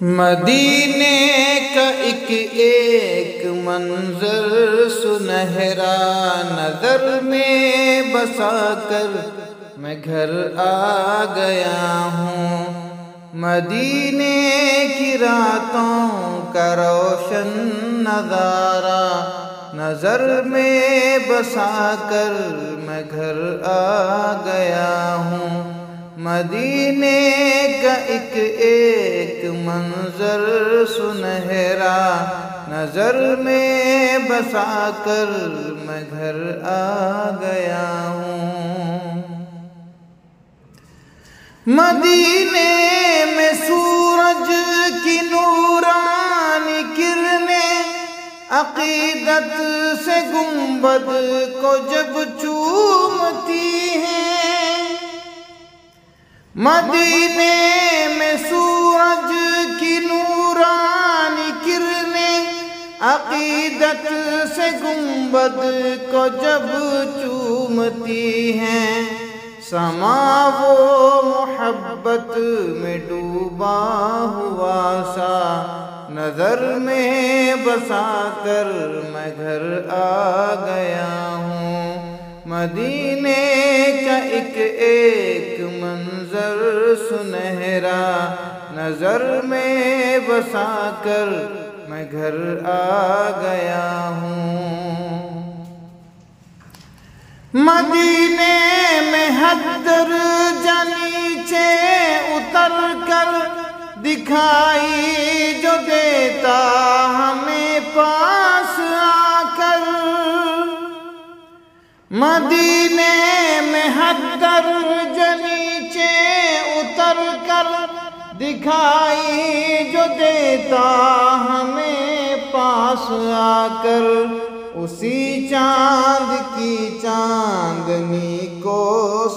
مدینے کا ایک منظر سنہرا نظر میں بسا کر میں گھر آ گیا ہوں۔ مدینے کی راتوں کا روشن نظارہ نظر میں بسا کر میں گھر آ گیا ہوں۔ مدینے کا ایک منظر سنہرا نظر میں بسا کر میں گھر آ گیا ہوں۔ مدینے میں سورج کی نورانی کرنیں عقیدت سے گنبد کو جب چومتی ہیں۔ مدینے میں سورج کی نورانی کرنیں عقیدت سے گنبد کو جب چومتی ہیں۔ سما وہ محبت میں ڈوبا ہوا سا نظر میں بسا کر میں گھر آ گیا ہوں۔ مدینے کا ایک منظر سنہرا نظر میں بسا کر میں گھر آ گیا ہوں۔ مدینے میں حدر نیچے اتر کر دکھائی جو دیتا ہمیں پاس آ کر۔ مدینے میں حدر نیچے اتر کر دکھائی جو دیتا ہمیں پاس آ کر۔ اسی چاند کی چاندنی کو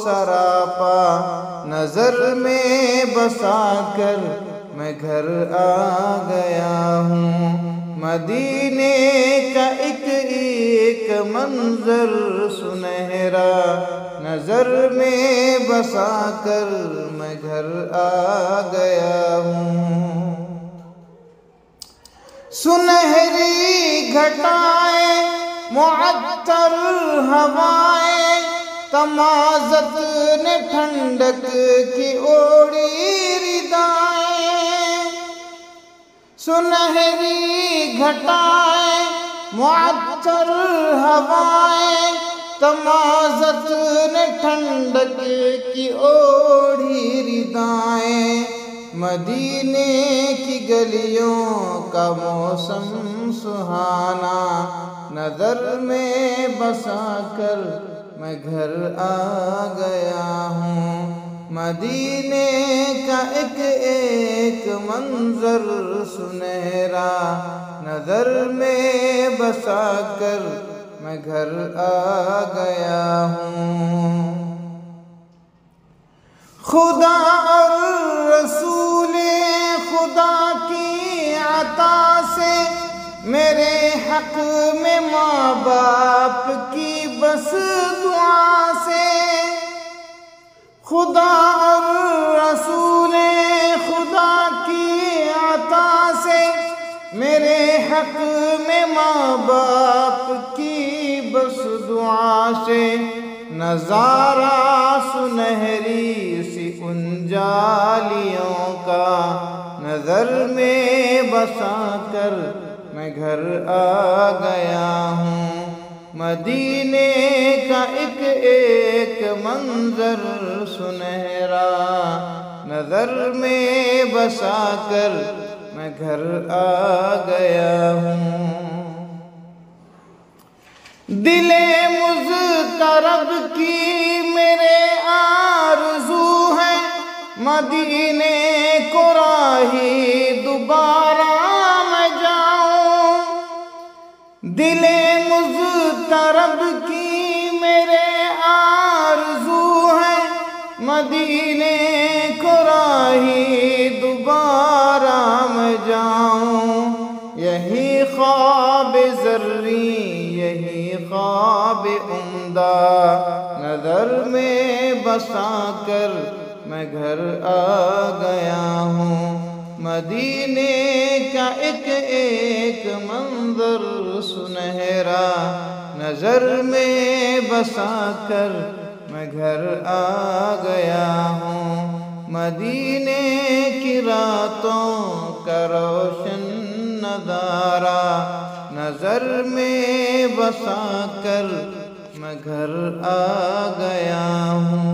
سراپا نظر میں بسا کر میں گھر آ گیا ہوں۔ مدینے کا ایک منظر سنہرا نظر میں بسا کر میں گھر آ گیا ہوں۔ سنہری گھٹائیں معطر ہوائیں تمازت نے ٹھنڈک کی اوڑی ردائیں۔ سنہری گھٹائیں معطر ہوائیں تمازت نے ٹھنڈک کی اوڑی ردائیں۔ مدینے کی گلیوں کا موسم سہانا نظر میں بسا کر میں گھر آ گیا ہوں۔ مدینے کا ایک منظر سنہرا نظر میں بسا کر میں گھر آ گیا ہوں۔ خدا اور رسول خدا کی عطا سے میرے حق میں ماں باپ کی بس دعا سے۔ خدا اور رسول خدا کی عطا سے میرے حق میں ماں باپ کی بس دعا سے۔ نظارہ سنہری سی ان جالیوں کا نظر میں بسا کر میں گھر آ گیا ہوں۔ مدینے کا ایک منظر سنہرا نظر میں بسا کر میں گھر آ گیا ہوں۔ دل مضطرب کی میرے آرزو ہے مدینے کو راہی دوبارہ میں جاؤں۔ دل مضطرب کی میرے آرزو ہے مدینے کو راہی دوبارہ میں جاؤں۔ یہی خواب زریں یہی خواب عمدہ نظر میں بسا کر میں گھر آ گیا ہوں۔ مدینے کا ایک ایک منظر سنہرا نظر میں بسا کر میں گھر آ گیا ہوں، مدینے کی راتوں کا روشن نظارہ نظر میں بسا کر میں گھر آ گیا ہوں۔